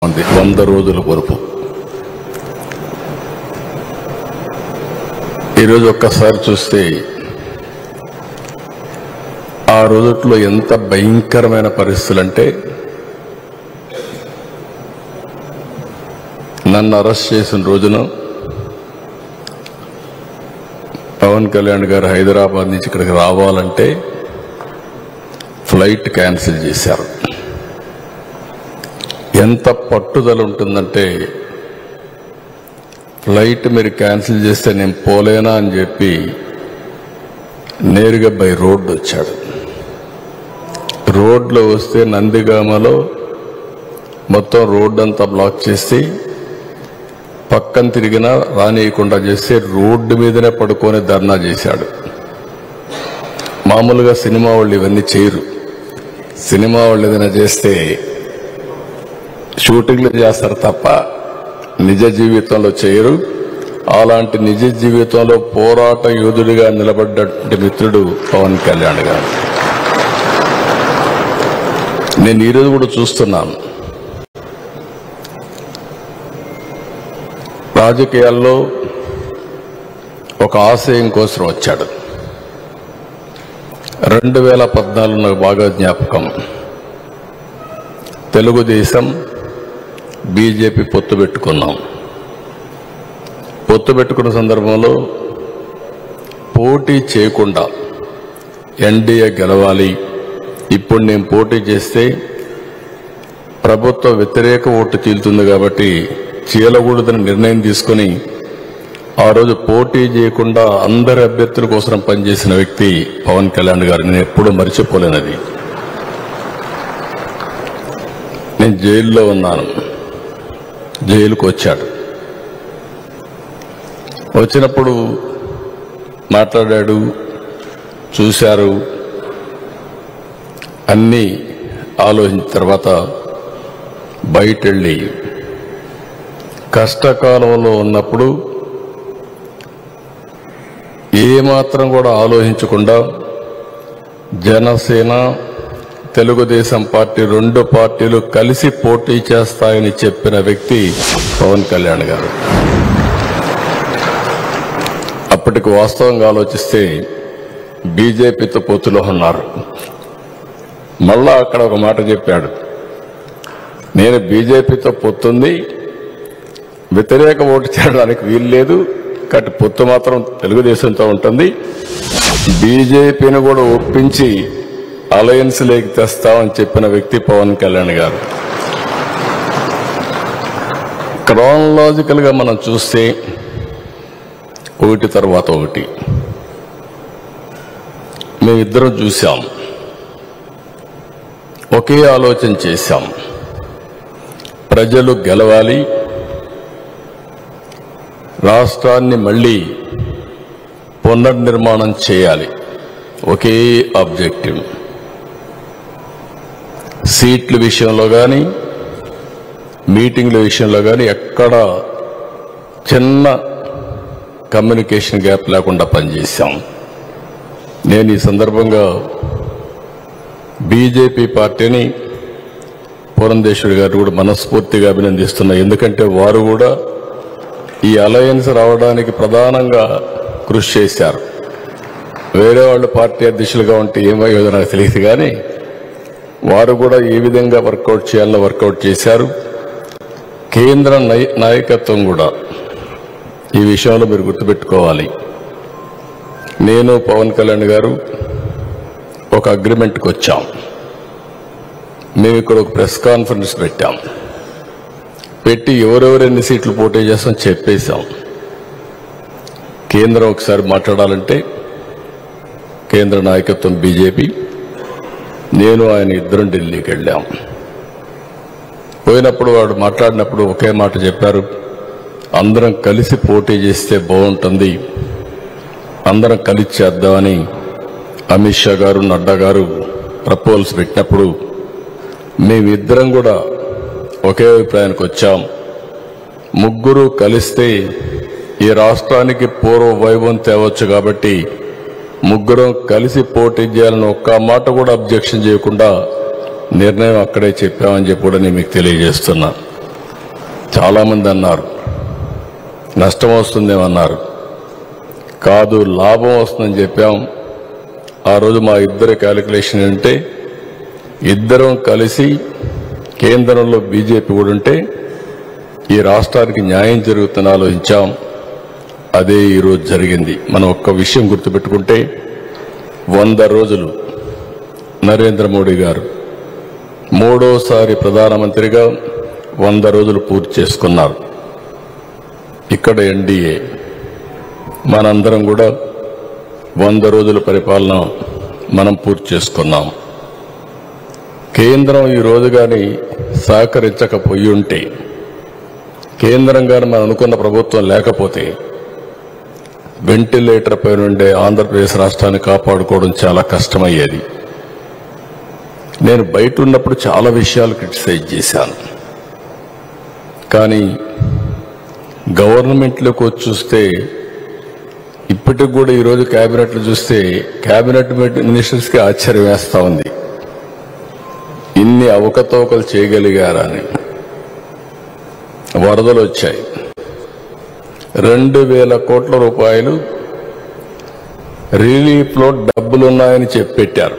100 రోజుల వరకు ఈరోజు ఒక్కసారి చూస్తే ఆ రోజుల్లో ఎంత భయంకరమైన పరిస్థితులు అంటే నన్ను అరెస్ట్ చేసిన రోజున పవన్ కళ్యాణ్ గారు హైదరాబాద్ నుంచి ఇక్కడికి రావాలంటే ఫ్లైట్ క్యాన్సిల్ చేశారు. ఎంత పట్టుదల ఉంటుందంటే ఫ్లైట్ మీరు క్యాన్సిల్ చేస్తే నేను పోలేనా అని చెప్పి నేరుగా బై రోడ్డు వచ్చాడు. రోడ్లో వస్తే నందిగామలో మొత్తం రోడ్డు అంతా బ్లాక్ చేసి పక్కన తిరిగినా రానియకుండా చేస్తే రోడ్డు మీదనే పడుకొని ధర్నా చేశాడు. మామూలుగా సినిమా వాళ్ళు ఇవన్నీ చేయరు. సినిమా వాళ్ళు ఏదైనా చేస్తే షూటింగ్లు చేస్తారు తప్ప నిజ జీవితంలో చేయరు. అలాంటి నిజ జీవితంలో పోరాట యోధుడిగా నిలబడ్డ మిత్రుడు పవన్ కళ్యాణ్ గారు. నేను ఈరోజు కూడా చూస్తున్నాను, రాజకీయాల్లో ఒక ఆశయం కోసం వచ్చాడు. 2014 నాకు బాగా జ్ఞాపకం. తెలుగుదేశం బీజేపీ పొత్తు పెట్టుకున్నాం. పొత్తు పెట్టుకున్న సందర్భంలో పోటీ చేయకుండా ఎన్డీఏ గెలవాలి, ఇప్పుడు నేను పోటీ చేస్తే ప్రభుత్వ వ్యతిరేక ఓటు చీలుతుంది కాబట్టి చీలకూడదని నిర్ణయం తీసుకుని ఆ రోజు పోటీ చేయకుండా అందరి అభ్యర్థుల కోసం పనిచేసిన వ్యక్తి పవన్ కళ్యాణ్ గారు. నేను ఎప్పుడూ మర్చిపోలేనది. నేను జైల్లో ఉన్నాను. జైలుకు వచ్చాడు. వచ్చినప్పుడు మాట్లాడాడు, చూశారు. అన్నీ ఆలోచించిన తర్వాత బయటెళ్ళి కష్టకాలంలో ఉన్నప్పుడు ఏమాత్రం కూడా ఆలోచించకుండా జనసేన తెలుగుదేశం పార్టీ 2 పార్టీలు కలిసి పోటీ చేస్తాయని చెప్పిన వ్యక్తి పవన్ కళ్యాణ్ గారు. అప్పటికి వాస్తవంగా ఆలోచిస్తే బీజేపీతో పొత్తులో ఉన్నారు. మళ్ళా అక్కడ ఒక మాట చెప్పాడు, నేను బీజేపీతో పొత్తుంది, వ్యతిరేక ఓటు చేయడానికి వీలు లేదు, కాబట్టి పొత్తు మాత్రం తెలుగుదేశంతో ఉంటుంది, బీజేపీని కూడా ఒప్పించి అలయన్స్ లేకి తెస్తామని చెప్పిన వ్యక్తి పవన్ కళ్యాణ్ గారు. క్రానలాజికల్ గా మనం చూస్తే ఒకటి తర్వాత ఒకటి మేమిద్దరం చూశాం, ఒకే ఆలోచన చేశాం. ప్రజలు గెలవాలి, రాష్ట్రాన్ని మళ్లీ పునర్నిర్మాణం చేయాలి, ఒకే ఆబ్జెక్టివ్. సీట్ల విషయంలో కానీ మీటింగ్ల విషయంలో కానీ ఎక్కడ చిన్న కమ్యూనికేషన్ గ్యాప్ లేకుండా పనిచేశాం. నేను ఈ సందర్భంగా బీజేపీ పార్టీని పురంధేశ్వరి గారు కూడా మనస్ఫూర్తిగా అభినందిస్తున్నా. ఎందుకంటే వారు కూడా ఈ అలయన్స్ రావడానికి ప్రధానంగా కృషి చేశారు. వేరే వాళ్ళు పార్టీ అధ్యక్షులుగా ఉంటే ఏమయ్యేదో నాకు తెలియదు, కానీ వారు కూడా ఏ విధంగా వర్కౌట్ చేయాలో వర్కౌట్ చేశారు. కేంద్ర నాయకత్వం కూడా ఈ విషయంలో మీరు గుర్తుపెట్టుకోవాలి. నేను పవన్ కళ్యాణ్ గారు ఒక అగ్రిమెంట్కి వచ్చాం. మేము ఇక్కడ ఒక ప్రెస్ కాన్ఫరెన్స్ పెట్టాం. పెట్టి ఎవరెవరు ఎన్ని సీట్లు పోటీ చేస్తాం చెప్పేశాం. కేంద్రం ఒకసారి మాట్లాడాలంటే కేంద్ర నాయకత్వం బీజేపీ, నేను ఆయన ఇద్దరం ఢిల్లీకి వెళ్ళాం. పోయినప్పుడు వాడు మాట్లాడినప్పుడు ఒకే మాట చెప్పారు, అందరం కలిసి పోటీ చేస్తే బాగుంటుంది, అందరం కలిసి చేద్దామని అమిత్ షా గారు నడ్డా గారు ప్రపోజల్స్ పెట్టినప్పుడు మేమిద్దరం కూడా ఒకే అభిప్రాయానికి వచ్చాం. ముగ్గురు కలిస్తే ఈ రాష్ట్రానికి పూర్వ వైభవం తేవచ్చు కాబట్టి ముగ్గురం కలిసి పోటీ చేయాలని ఒక్క మాట కూడా అబ్జెక్షన్ చేయకుండా నిర్ణయం అక్కడే చెప్పామని చెప్పి కూడా నేను మీకు తెలియజేస్తున్నా. చాలామంది అన్నారు నష్టం వస్తుందేమన్నారు. కాదు, లాభం వస్తుందని చెప్పాం. ఆ రోజు మా ఇద్దరి క్యాలిక్యులేషన్ అంటే ఇద్దరం కలిసి కేంద్రంలో బీజేపీ కూడా ఉంటే ఈ రాష్ట్రానికి న్యాయం జరుగుతుందని ఆలోచించాం. అదే ఈరోజు జరిగింది. మనం ఒక్క విషయం గుర్తుపెట్టుకుంటే 100 రోజులు నరేంద్ర మోడీ గారు మూడోసారి ప్రధానమంత్రిగా 100 రోజులు పూర్తి చేసుకున్నారు. ఇక్కడ ఎన్డీఏ మనందరం కూడా 100 రోజుల పరిపాలన మనం పూర్తి చేసుకున్నాం. కేంద్రం ఈ రోజు కానీ సహకరించకపోయి ఉంటే, కేంద్రం కానీ మనం అనుకున్న ప్రభుత్వం లేకపోతే వెంటిలేటర్ పై నుండే ఆంధ్రప్రదేశ్ రాష్ట్రాన్ని కాపాడుకోవడం చాలా కష్టమయ్యేది. నేను బయట ఉన్నప్పుడు చాలా విషయాలు క్రిటిసైజ్ చేశాను. కానీ గవర్నమెంట్లోకి వచ్చి చూస్తే ఇప్పటికి కూడా ఈరోజు క్యాబినెట్లు చూస్తే క్యాబినెట్ మినిస్టర్స్కి ఆశ్చర్యం వేస్తూ ఉంది, ఇన్ని అవకతవకలు చేయగలిగారా అని. వరదలు వచ్చాయి, 2,000 కోట్ల రూపాయలు రిలీఫ్లో డబ్బులున్నాయని చెప్పి పెట్టారు.